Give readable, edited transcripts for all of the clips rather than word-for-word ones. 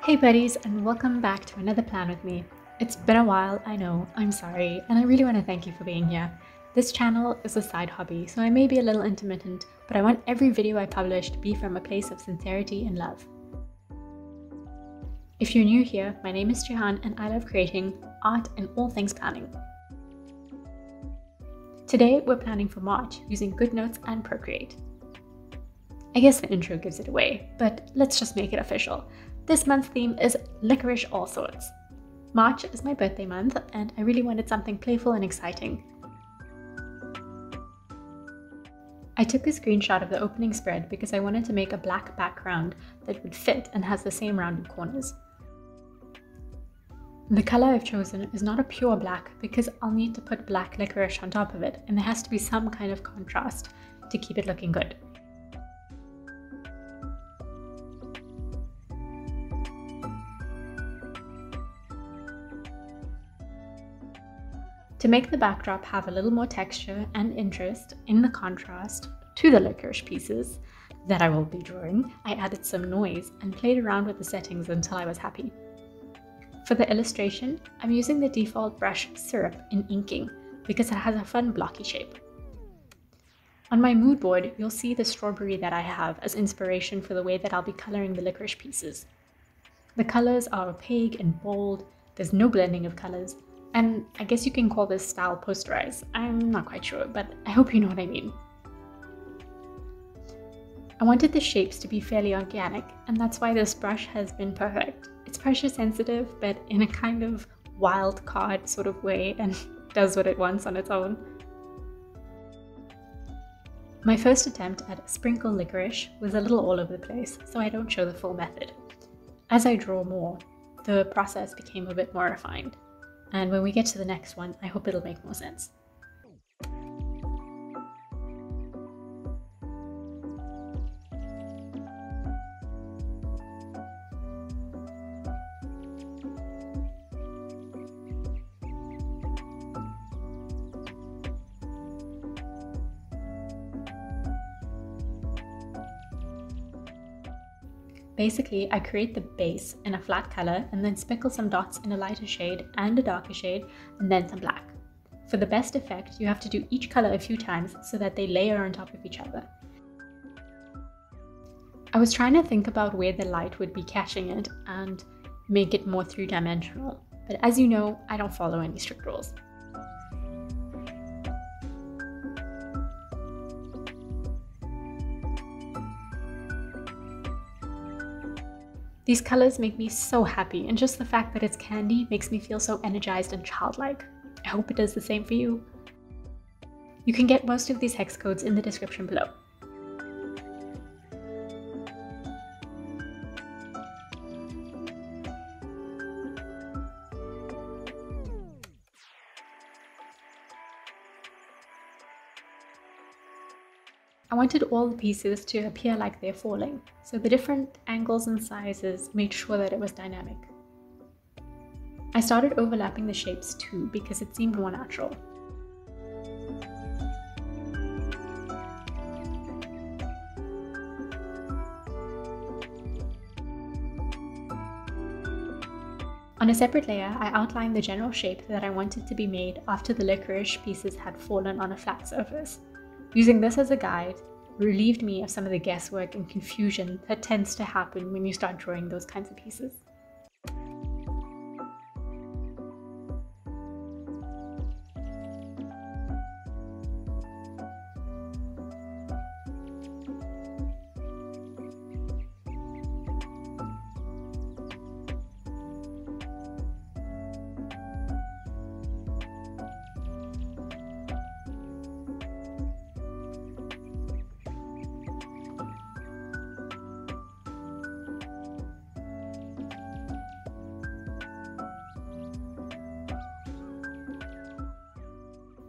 Hey buddies, and welcome back to another plan with me. It's been a while, I know, I'm sorry, and I really want to thank you for being here. This channel is a side hobby, so I may be a little intermittent, but I want every video I publish to be from a place of sincerity and love. If you're new here, my name is Jihan and I love creating art and all things planning. Today we're planning for March using GoodNotes and Procreate. I guess the intro gives it away, but let's just make it official. This month's theme is Licorice all sorts. March is my birthday month and I really wanted something playful and exciting. I took a screenshot of the opening spread because I wanted to make a black background that would fit and has the same rounded corners. The color I've chosen is not a pure black because I'll need to put black licorice on top of it, and there has to be some kind of contrast to keep it looking good. To make the backdrop have a little more texture and interest in the contrast to the licorice pieces that I will be drawing, I added some noise and played around with the settings until I was happy. For the illustration, I'm using the default brush Syrup in inking because it has a fun blocky shape. On my mood board, you'll see the strawberry that I have as inspiration for the way that I'll be coloring the licorice pieces. The colors are opaque and bold, there's no blending of colors, and I guess you can call this style posterized. I'm not quite sure, but I hope you know what I mean. I wanted the shapes to be fairly organic, and that's why this brush has been perfect. It's pressure sensitive, but in a kind of wild card sort of way, and does what it wants on its own. My first attempt at sprinkle licorice was a little all over the place, so I don't show the full method. As I draw more, the process became a bit more refined. And when we get to the next one, I hope it'll make more sense. Basically, I create the base in a flat color and then speckle some dots in a lighter shade and a darker shade, and then some black. For the best effect, you have to do each color a few times so that they layer on top of each other. I was trying to think about where the light would be catching it and make it more three-dimensional, but as you know, I don't follow any strict rules. These colors make me so happy, and just the fact that it's candy makes me feel so energized and childlike. I hope it does the same for you. You can get most of these hex codes in the description below. I wanted all the pieces to appear like they're falling, so the different angles and sizes made sure that it was dynamic. I started overlapping the shapes too because it seemed more natural. On a separate layer, I outlined the general shape that I wanted to be made after the licorice pieces had fallen on a flat surface. Using this as a guide relieved me of some of the guesswork and confusion that tends to happen when you start drawing those kinds of pieces.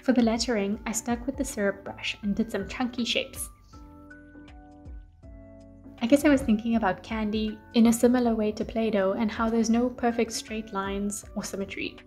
For the lettering, I stuck with the syrup brush and did some chunky shapes. I guess I was thinking about candy in a similar way to Play-Doh and how there's no perfect straight lines or symmetry.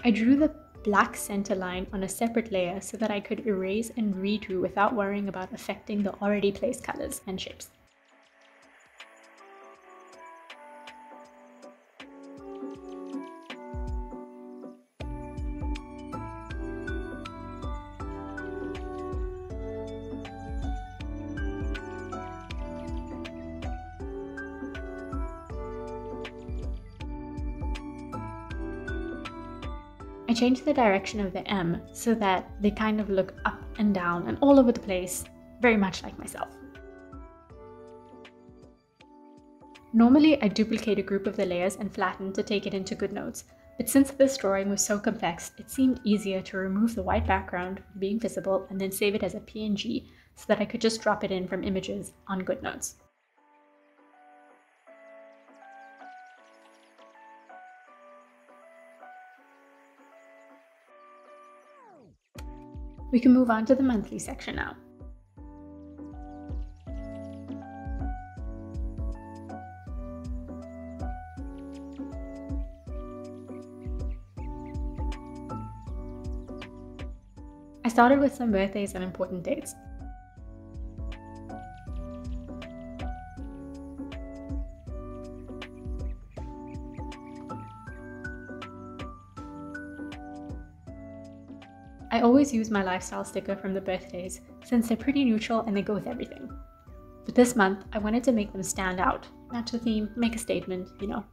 I drew the black center line on a separate layer so that I could erase and redo without worrying about affecting the already placed colors and shapes. I changed the direction of the M so that they kind of look up and down and all over the place, very much like myself. Normally, I duplicate a group of the layers and flatten to take it into GoodNotes, but since this drawing was so complex, it seemed easier to remove the white background from being visible and then save it as a PNG so that I could just drop it in from images on GoodNotes. We can move on to the monthly section now. I started with some birthdays and important dates. I always use my lifestyle sticker from the birthdays since they're pretty neutral and they go with everything. But this month, I wanted to make them stand out, match the theme, make a statement, you know.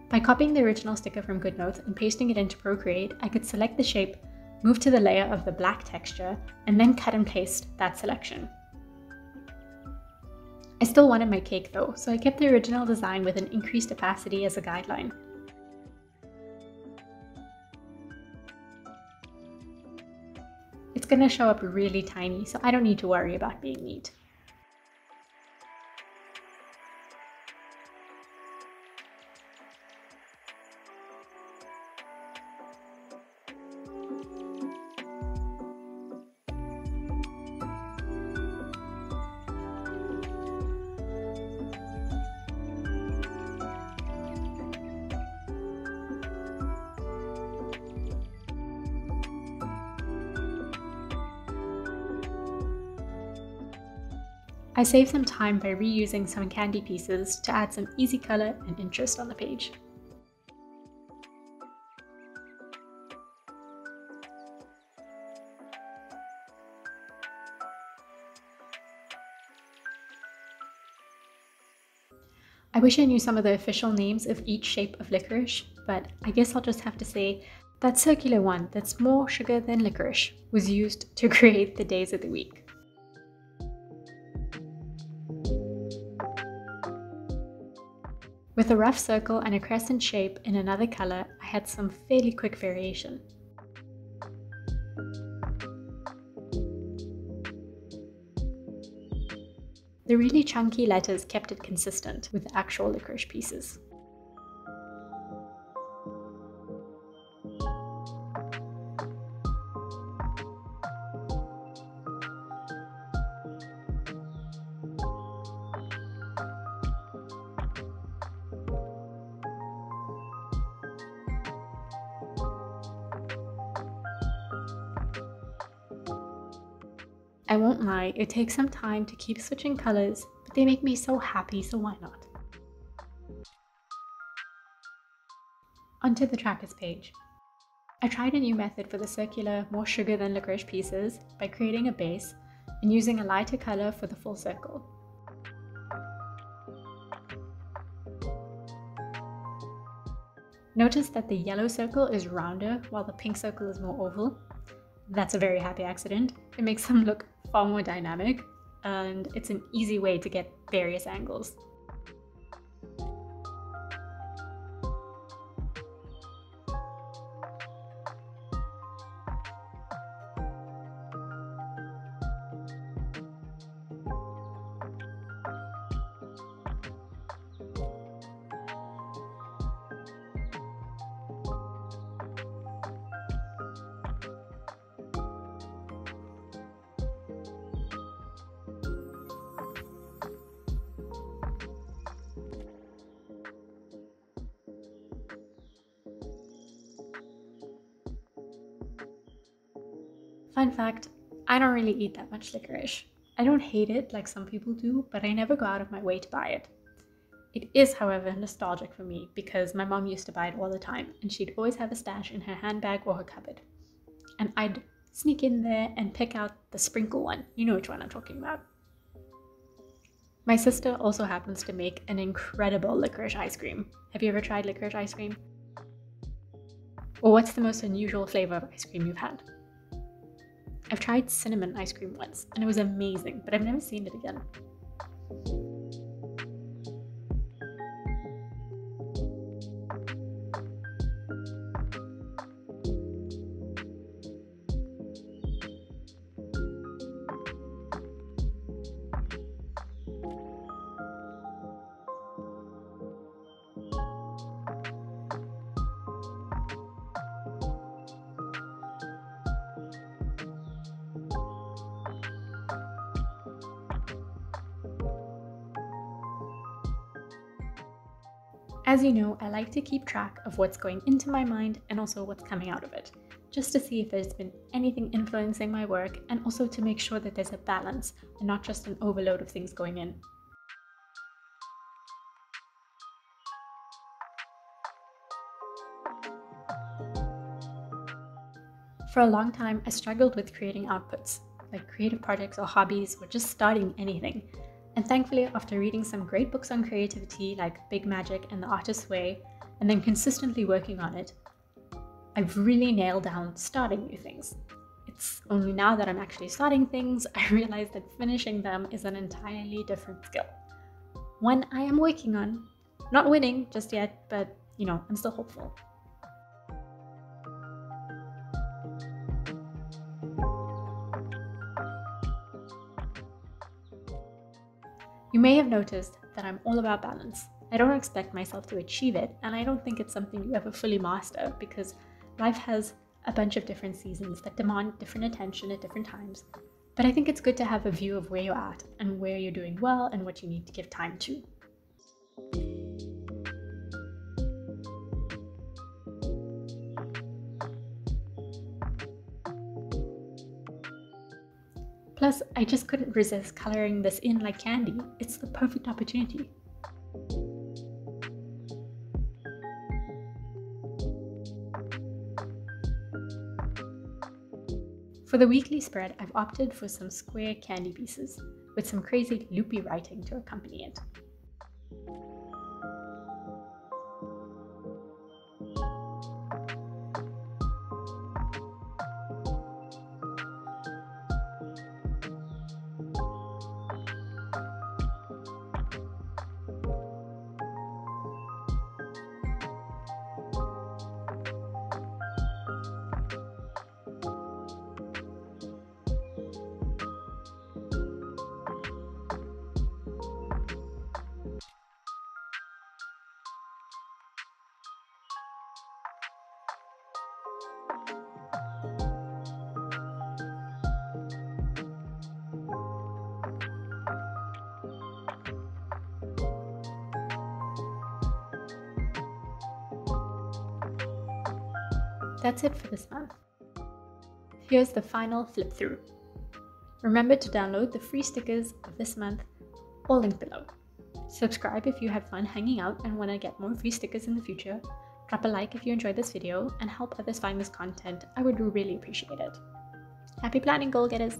By copying the original sticker from GoodNotes and pasting it into Procreate, I could select the shape, move to the layer of the black texture, and then cut and paste that selection. I still wanted my cake though, so I kept the original design with an increased opacity as a guideline. It's gonna show up really tiny, so I don't need to worry about being neat. I saved some time by reusing some candy pieces to add some easy color and interest on the page. I wish I knew some of the official names of each shape of licorice, but I guess I'll just have to say that circular one that's more sugar than licorice was used to create the days of the week. With a rough circle and a crescent shape in another color, I had some fairly quick variation. The really chunky letters kept it consistent with the actual licorice pieces. I won't lie, it takes some time to keep switching colors, but they make me so happy, so why not? Onto the trackers page. I tried a new method for the circular, more sugar than licorice pieces by creating a base and using a lighter color for the full circle. Notice that the yellow circle is rounder while the pink circle is more oval. That's a very happy accident. It makes them look far more dynamic, and it's an easy way to get various angles. Fun fact, I don't really eat that much licorice. I don't hate it like some people do, but I never go out of my way to buy it. It is, however, nostalgic for me because my mom used to buy it all the time and she'd always have a stash in her handbag or her cupboard. And I'd sneak in there and pick out the sprinkle one. You know which one I'm talking about. My sister also happens to make an incredible licorice ice cream. Have you ever tried licorice ice cream? Or what's the most unusual flavor of ice cream you've had? I've tried cinnamon ice cream once and it was amazing, but I've never seen it again. As you know, I like to keep track of what's going into my mind and also what's coming out of it, just to see if there's been anything influencing my work and also to make sure that there's a balance and not just an overload of things going in. For a long time, I struggled with creating outputs, like creative projects or hobbies or just starting anything. And thankfully, after reading some great books on creativity like Big Magic and The Artist's Way, and then consistently working on it, I've really nailed down starting new things. It's only now that I'm actually starting things, I realize that finishing them is an entirely different skill. One I am working on. Not winning just yet, but you know, I'm still hopeful. You may have noticed that I'm all about balance. I don't expect myself to achieve it, and I don't think it's something you ever fully master because life has a bunch of different seasons that demand different attention at different times. But I think it's good to have a view of where you're at and where you're doing well and what you need to give time to. Plus, I just couldn't resist coloring this in like candy. It's the perfect opportunity. For the weekly spread, I've opted for some square candy pieces with some crazy loopy writing to accompany it. That's it for this month. Here's the final flip through. Remember to download the free stickers of this month, all linked below. Subscribe if you had fun hanging out and want to get more free stickers in the future. Drop a like if you enjoyed this video and help others find this content. I would really appreciate it. Happy planning, goal getters!